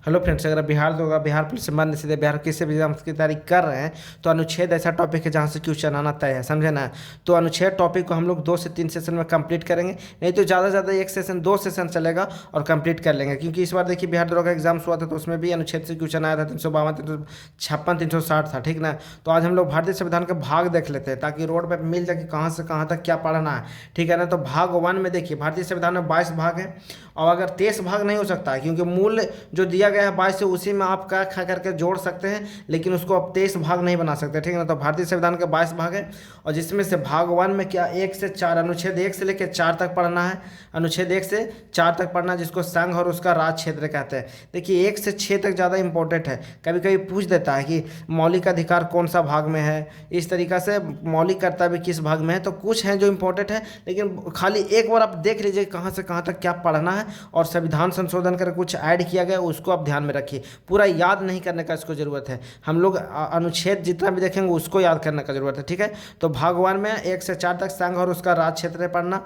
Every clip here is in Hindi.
हेलो फ्रेंड्स, अगर आप बिहार तो होगा बिहार पुलिस से मान सीधे बिहार किसी भी एग्जाम की तैयारी कर रहे हैं तो अनुच्छेद ऐसा टॉपिक है जहाँ से क्वेश्चन आना तय है, समझे ना। तो अनुच्छेद टॉपिक को हम लोग 2 से 3 सेशन में कंप्लीट करेंगे, नहीं तो ज़्यादा से ज़्यादा एक सेशन 2 सेशन चलेगा और कंप्लीट कर लेंगे। क्योंकि इस बार देखिए बिहार दरोगा का एग्जाम हुआ था तो उसमें भी अनुच्छेद से क्वेश्चन आया था 352, 356, 360 था, ठीक ना। तो आज हम लोग भारतीय संविधान के भाग देख लेते हैं ताकि रोड मैप मिल जाए कि कहाँ से कहाँ तक क्या पढ़ना है, ठीक है ना। तो भाग 1 में देखिए भारतीय संविधान में 22 भाग है और अगर 23 भाग नहीं हो सकता है क्योंकि मूल जो दिया गया है 22 से उसी में आप क्या खा करके जोड़ सकते हैं, लेकिन उसको आप 23 भाग नहीं बना सकते, ठीक है ना। तो भारतीय संविधान के 22 भाग है और जिसमें से भाग 1 में क्या 1 से 4 अनुच्छेद 1 से लेकर 4 तक पढ़ना है। अनुच्छेद 1 से 4 तक पढ़ना है जिसको संघ और उसका राज क्षेत्र कहते हैं। देखिए 1 से 6 तक ज़्यादा इंपॉर्टेंट है, कभी कभी पूछ देता है कि मौलिक अधिकार कौन सा भाग में है, इस तरीक़ा से मौलिक कर्तव्य किस भाग में है। तो कुछ हैं जो इंपॉर्टेंट है, लेकिन खाली एक बार आप देख लीजिए कहाँ से कहाँ तक क्या पढ़ना है और संविधान संशोधन कर कुछ ऐड किया गया उसको आप ध्यान में रखिए। पूरा याद नहीं करने का इसको ज़रूरत है, हम लोग अनुच्छेद जितना भी देखेंगे उसको याद करने का ज़रूरत है, ठीक है। तो भाग 1 में 1 से 4 तक संघ और उसका राज क्षेत्र पढ़ना,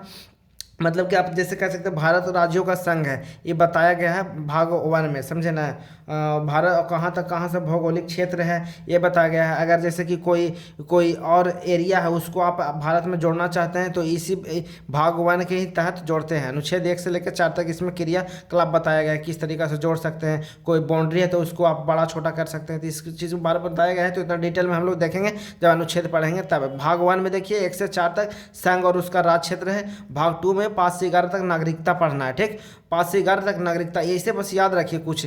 मतलब कि आप जैसे कह सकते हैं भारत राज्यों का संघ है, ये बताया गया है भाग 1 में, समझे ना। भारत कहाँ से भौगोलिक क्षेत्र है ये बताया गया है। अगर जैसे कि कोई और एरिया है उसको आप भारत में जोड़ना चाहते हैं तो इसी भाग 1 के ही तहत जोड़ते हैं। अनुच्छेद 1 से लेकर 4 तक इसमें क्रियाकलाप बताया गया है किस तरीक़ा से जोड़ सकते हैं। कोई बाउंड्री है तो उसको आप बड़ा छोटा कर सकते हैं, तो इस चीज़ को बार बताया गया है। तो इतना डिटेल में हम लोग देखेंगे जब अनुच्छेद पढ़ेंगे तब। भाग 1 में देखिए 1 से 4 तक संघ और उसका राज क्षेत्र है। भाग 2 में 5 से 11 तक नागरिकता पढ़ना है, ठीक। 5 से 11 तक नागरिकता, ऐसे बस याद रखिए, कुछ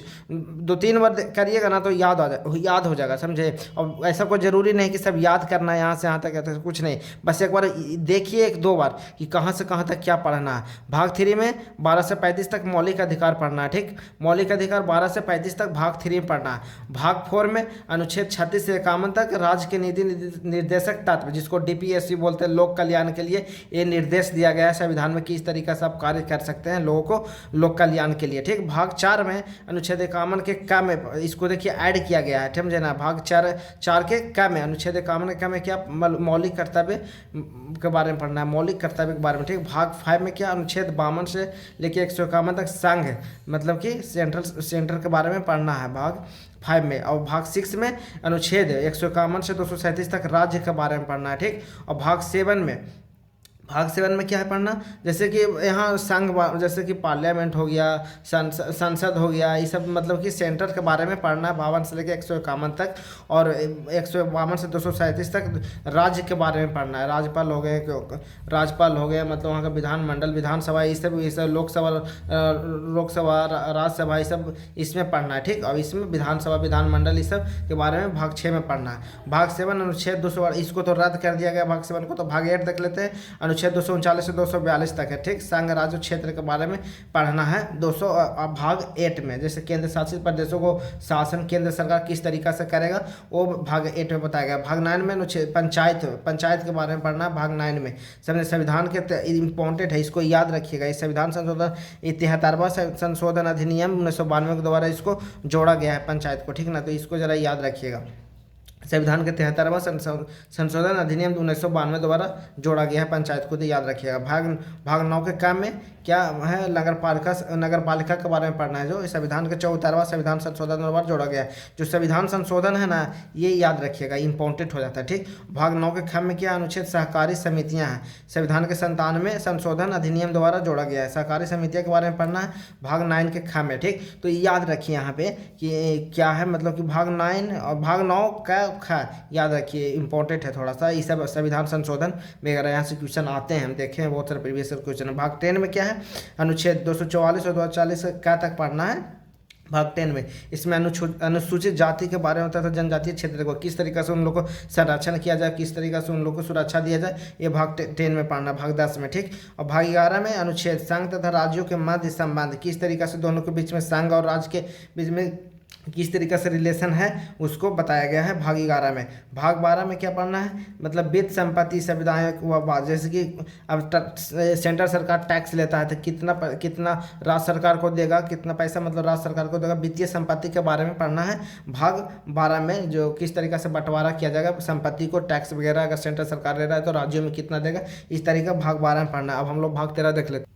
2-3 बार करिएगा ना तो याद हो जाएगा, समझे। और ऐसा कोई ज़रूरी नहीं कि सब याद करना है यहाँ से यहाँ तक, ऐसा कुछ नहीं, बस एक बार देखिए 1-2 बार कि कहाँ से कहाँ तक क्या पढ़ना है। भाग 3 में 12 से 35 तक मौलिक अधिकार पढ़ना है, ठीक। मौलिक अधिकार 12 से 35 तक भाग 3 में पढ़ना है। भाग 4 में अनुच्छेद 36 से 51 तक राज्य के नीति निर्देशक तत्व, जिसको DPSC बोलते हैं, लोक कल्याण के लिए ये निर्देश दिया गया है संविधान में किस तरीके से आप कार्य कर सकते हैं लोगों को लोक कल्याण के लिए, ठीक। भाग 4 में अनुच्छेद 51 के क में इसको देखिए ऐड किया गया है, समझे ना। भाग 4 के क में अनुच्छेद 51 के क में क्या मौलिक कर्तव्य के बारे में पढ़ना है, मौलिक कर्तव्य के बारे में, ठीक। भाग 5 में क्या अनुच्छेद 52 से लेकर 151 तक संघ, मतलब कि सेंटर के बारे में पढ़ना है भाग 5 में। और भाग 6 में अनुच्छेद 151 से 237 तक राज्य के बारे में पढ़ना है, ठीक। और भाग 7 में क्या है पढ़ना, जैसे कि यहाँ संघ, जैसे कि पार्लियामेंट हो गया, संसद हो गया, ये सब मतलब कि सेंटर के बारे में पढ़ना है 52 से लेकर 151 तक। और 152 से 237 तक राज्य के बारे में पढ़ना है। राज्यपाल हो गए, मतलब वहाँ का विधानमंडल, विधानसभा, ये सब लोकसभा, राज्यसभा, ये सब इसमें पढ़ना है, ठीक। और इसमें विधानसभा, विधानमंडल, इस सब के बारे में भाग 6 में पढ़ना है। भाग 7 अनुच्छेद 200, इसको तो रद्द कर दिया गया भाग 7 को, तो भाग 8 देख लेते हैं। अनुच्छेद 239 से 242 तक है, ठीक। संघ राज्य क्षेत्र के बारे में पढ़ना है भाग 8 में। जैसे केंद्र शासित प्रदेशों को शासन केंद्र सरकार किस तरीका से करेगा वो भाग 8 में बताया गया। भाग 9 में अनुच्छेद पंचायत के बारे में पढ़ना है भाग 9 में। समझे, संविधान के इंपॉर्टेंट है, इसको याद रखिएगा। इस संविधान संशोधन 73वां संशोधन अधिनियम 1992 के द्वारा इसको जोड़ा गया है पंचायत को, ठीक ना। तो इसको जरा याद रखिएगा। संविधान के 73वां संशोधन अधिनियम 1992 द्वारा जोड़ा गया है पंचायत को, तो याद रखिएगा। भाग 9 के काम में क्या है, नगर पालिका के बारे में पढ़ना है, जो संविधान के 74वां संविधान संशोधन द्वारा जोड़ा गया है। जो संविधान संशोधन है ना, ये याद रखिएगा, इंपॉर्टेंट हो जाता है, ठीक। भाग 9 के खम में क्या अनुच्छेद सहकारी समितियाँ हैं, संविधान के 97वें संशोधन अधिनियम द्वारा जोड़ा गया है, सहकारी समितियों के बारे में पढ़ना है भाग 9 के खम में, ठीक। तो याद रखिए यहाँ पे कि क्या है, मतलब कि भाग 9 और भाग 9 का याद रखिए, इंपॉर्टेंट है थोड़ा सा। ये सब संविधान संशोधन वगैरह यहाँ से क्वेश्चन आते हैं, हम देखे हैं बहुत सारे प्रीवियस क्वेश्चन है। भाग 10 में क्या है, अनुच्छेद 244 और 240 क्या तक पढ़ना है भाग 10 में। इसमें अनुसूचित जाति के बारे में होता है, तो जनजातीय क्षेत्र को किस तरीके से उन लोगों को संरक्षण किया जाए, किस तरीके से उन लोगों को सुरक्षा दिया जाए, ये भाग 10 में पढ़ना, भाग 10 में, ठीक। और भाग 11 में अनुच्छेद संघ तथा राज्यों के मध्य संबंध, किस तरीके से दोनों के बीच में, संघ और राज्य के बीच में किस तरीके से रिलेशन है उसको बताया गया है भाग 11 में। भाग 12 में क्या पढ़ना है, मतलब वित्त संपत्ति सुविधाएं, जैसे कि अब सेंट्रल सरकार टैक्स लेता है तो कितना राज्य सरकार को देगा, कितना पैसा मतलब राज्य सरकार को देगा, वित्तीय संपत्ति के बारे में पढ़ना है भाग 12 में। जो किस तरीके से बंटवारा किया जाएगा संपत्ति को, टैक्स वगैरह अगर सेंट्रल सरकार ले रहा है तो राज्यों में कितना देगा, इस तरीके भाग 12 में पढ़ना है। अब हम लोग भाग 13 देख लेते हैं।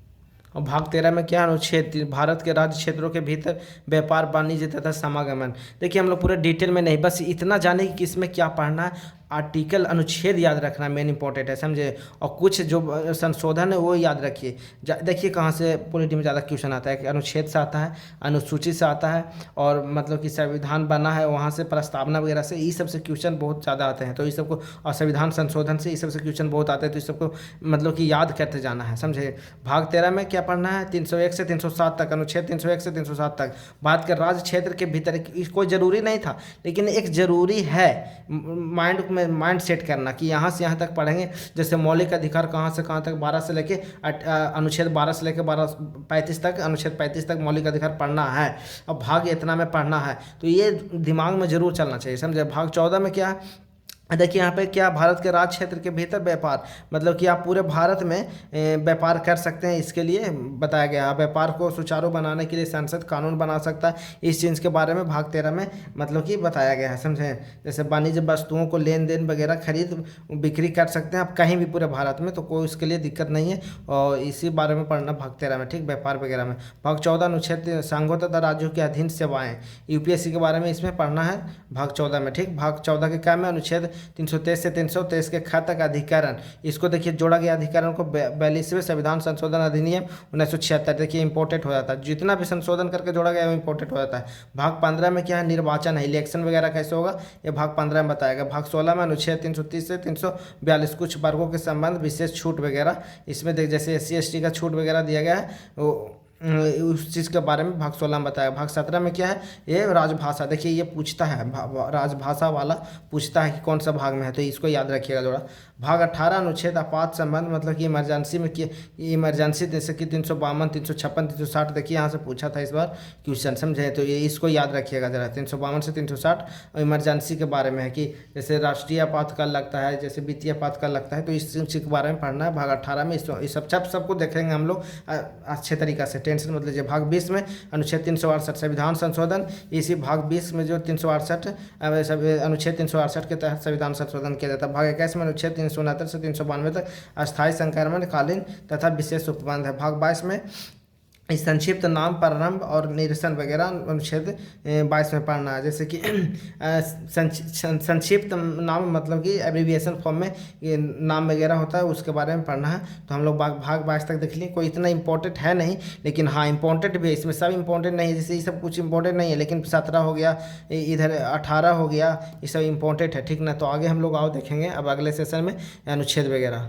और भाग 13 में क्या अनुच्छेद भारत के राज्य क्षेत्रों के भीतर व्यापार वाणिज्य तथा समागमन। देखिए हम लोग पूरे डिटेल में नहीं, बस इतना जाने कि किसमें क्या पढ़ना है, आर्टिकल अनुच्छेद याद रखना मेन इंपॉर्टेंट है, समझे। और कुछ जो संशोधन है वो याद रखिए। देखिए कहाँ से पॉलिटी में ज़्यादा क्वेश्चन आता है कि अनुच्छेद से आता है, अनुसूची से आता है, और मतलब कि संविधान बना है वहाँ से, प्रस्तावना वगैरह से, इस सब से क्वेश्चन बहुत ज़्यादा आते हैं। तो इस सबको, और संविधान संशोधन से, इस सब से क्वेश्चन बहुत आते हैं। तो इस सबको मतलब कि याद करते जाना है, समझे। भाग 13 में क्या पढ़ना है, 301 से 307 तक, अनुच्छेद 301 से 307 तक। बात कर राज्य क्षेत्र के भीतर, कोई ज़रूरी नहीं था लेकिन एक ज़रूरी है माइंड में, माइंड सेट करना कि यहाँ से यहाँ तक पढ़ेंगे। जैसे मौलिक अधिकार कहाँ से कहाँ तक, 12 से लेके अनुच्छेद 12 से लेके 35 तक, अनुच्छेद 35 तक मौलिक अधिकार पढ़ना है। अब भाग इतना में पढ़ना है तो ये दिमाग में जरूर चलना चाहिए, समझे। भाग 14 में क्या है, देखिए यहाँ पे क्या, भारत के राज्य क्षेत्र के भीतर व्यापार, मतलब कि आप पूरे भारत में व्यापार कर सकते हैं, इसके लिए बताया गया है। व्यापार को सुचारू बनाने के लिए संसद कानून बना सकता है, इस चीज़ के बारे में भाग 13 में मतलब कि बताया गया है, समझे। जैसे वाणिज्य वस्तुओं को लेन देन वगैरह खरीद बिक्री कर सकते हैं आप कहीं भी पूरे भारत में, तो कोई उसके लिए दिक्कत नहीं है। और इसी बारे में पढ़ना भाग 13 में, ठीक, व्यापार वगैरह में। भाग 14 अनुच्छेद संघों तथा राज्यों के अधीन सेवाएं, यूपीएससी के बारे में इसमें पढ़ना है भाग 14 में, ठीक। भाग 14 के क्या में, अनुच्छेद 323 से 323 के खातक अधिकरण, इसको देखिए जोड़ा गया अधिकरण को 42वें संविधान संशोधन अधिनियम 1976, देखिए इंपॉर्टेंट हो जाता है, जितना भी संशोधन करके जोड़ा गया है वो इंपॉर्टेंट हो जाता है। भाग 15 में क्या है, निर्वाचन है, इलेक्शन वगैरह कैसे होगा ये भाग 15 में बताएगा। भाग 16 में अनुच्छेद 330 से 342 कुछ वर्गों के संबंध विशेष छूट वगैरह, इसमें देख जैसे SC ST का छूट वगैरह दिया गया है, वो उस चीज़ के बारे में भाग 16 में बताया। भाग 17 में क्या है, ये राजभाषा, देखिए ये पूछता है, राजभाषा वाला पूछता है कि कौन सा भाग में है, तो इसको याद रखिएगा जोड़ा। भाग 18 अनुच्छेद आपात संबंध, मतलब कि इमरजेंसी में, कि इमरजेंसी जैसे कि 352, 356, 360, देखिए यहाँ से पूछा था इस बार क्वेश्चन, समझे। तो ये इसको याद रखिएगा जरा, 352 से 360 इमरजेंसी के बारे में है कि जैसे राष्ट्रीय आपातकाल लगता है, जैसे वित्तीय आपातकाल लगता है, तो इस चीज़ के बारे में पढ़ना है भाग 18 में। इस सबको देखेंगे हम लोग अच्छे तरीक़ा से, टेंशन मत लीजिए। भाग 20 में अनुच्छेद 368 संविधान संशोधन, इसी भाग 20 में जो 368 अनुच्छेद 368 के तहत संविधान संशोधन किया जाता है। भाग 21 में अनुच्छेद 369 से 392 तक अस्थायी संक्रमण कालीन तथा विशेष उपबंध है। भाग 22 में संक्षिप्त नाम प्रारंभ और निरसन वगैरह अनुच्छेद 22 में पढ़ना है। जैसे कि संक्षिप्त नाम मतलब कि एब्रीविएशन फॉर्म में ये नाम वगैरह होता है, उसके बारे में पढ़ना है। तो हम लोग भाग 22 तक देख लिए, कोई इतना इंपॉर्टेंट है नहीं, लेकिन हाँ इंपॉर्टेंट भी है, इसमें सब इंपॉर्टेंट नहीं है, जैसे ये सब कुछ इंपॉर्टेंट नहीं है, लेकिन 17 हो गया, इधर 18 हो गया, ये सब इंपॉर्टेंट है, ठीक ना। तो आगे हम लोग आओ देखेंगे अब अगले सेशन में अनुच्छेद वगैरह।